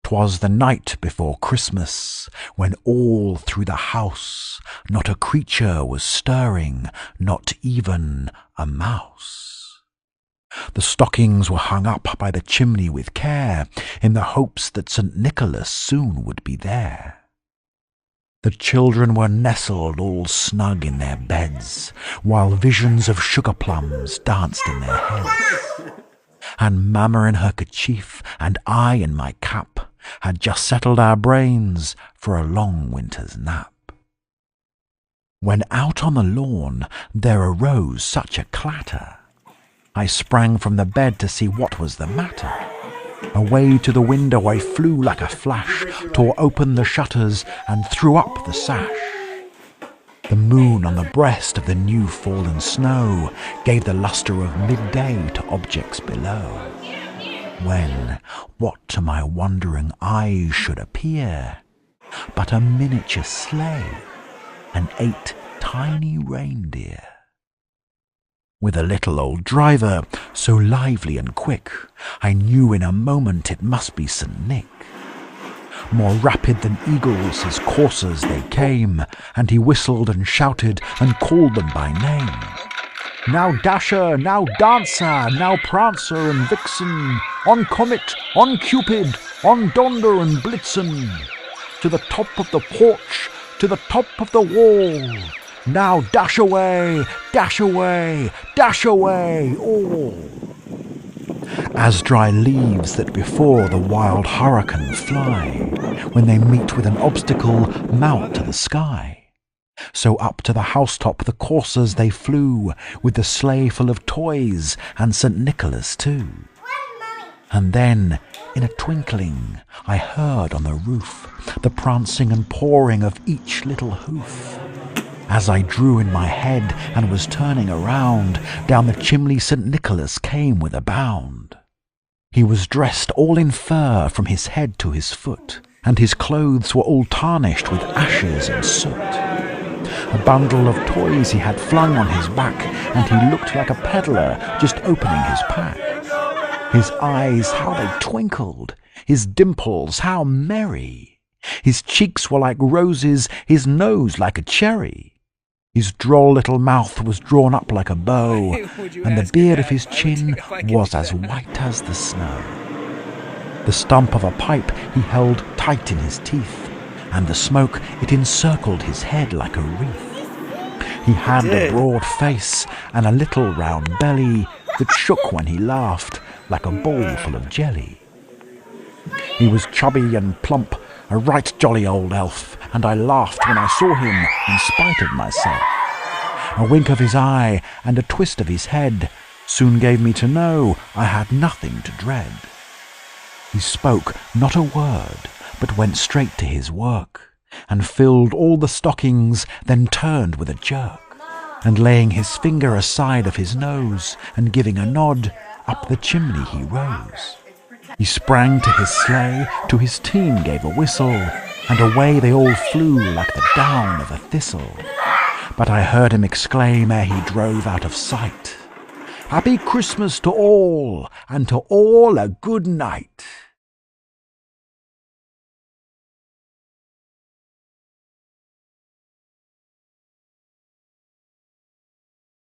'Twas the night before Christmas, when all through the house not a creature was stirring, not even a mouse. The stockings were hung up by the chimney with care, in the hopes that St. Nicholas soon would be there. The children were nestled all snug in their beds, while visions of sugar plums danced in their heads. And Mamma in her kerchief, and I in my cap, had just settled our brains for a long winter's nap. When out on the lawn there arose such a clatter, I sprang from the bed to see what was the matter. Away to the window I flew like a flash, tore open the shutters and threw up the sash. The moon on the breast of the new fallen snow gave the lustre of midday to objects below. When, what to my wondering eyes should appear, but a miniature sleigh and 8 tiny reindeer. With a little old driver, so lively and quick, I knew in a moment it must be St. Nick. More rapid than eagles his coursers they came, and he whistled and shouted and called them by name. Now Dasher, now Dancer, now Prancer and Vixen, on Comet, on Cupid, on Donder and Blitzen, to the top of the porch, to the top of the wall. Now dash away, dash away, dash away, all. As dry leaves that before the wild hurricane fly, when they meet with an obstacle, mount to the sky. So up to the housetop the coursers they flew, with the sleigh full of toys, and St. Nicholas too. And then, in a twinkling, I heard on the roof the prancing and pawing of each little hoof. As I drew in my head and was turning around, down the chimney St. Nicholas came with a bound. He was dressed all in fur from his head to his foot, and his clothes were all tarnished with ashes and soot. A bundle of toys he had flung on his back, and he looked like a peddler just opening his pack. His eyes, how they twinkled! His dimples, how merry! His cheeks were like roses, his nose like a cherry. His droll little mouth was drawn up like a bow, and the beard of his chin was as white as the snow. The stump of a pipe he held tight in his teeth, and the smoke, it encircled his head like a wreath. He had a broad face and a little round belly that shook when he laughed like a bowl full of jelly. He was chubby and plump, a right jolly old elf, and I laughed when I saw him in spite of myself. A wink of his eye and a twist of his head soon gave me to know I had nothing to dread. He spoke not a word, but went straight to his work, and filled all the stockings, then turned with a jerk, and laying his finger aside of his nose, and giving a nod, up the chimney he rose. He sprang to his sleigh, to his team gave a whistle, and away they all flew like the down of a thistle. But I heard him exclaim ere he drove out of sight, "Happy Christmas to all, and to all a good night."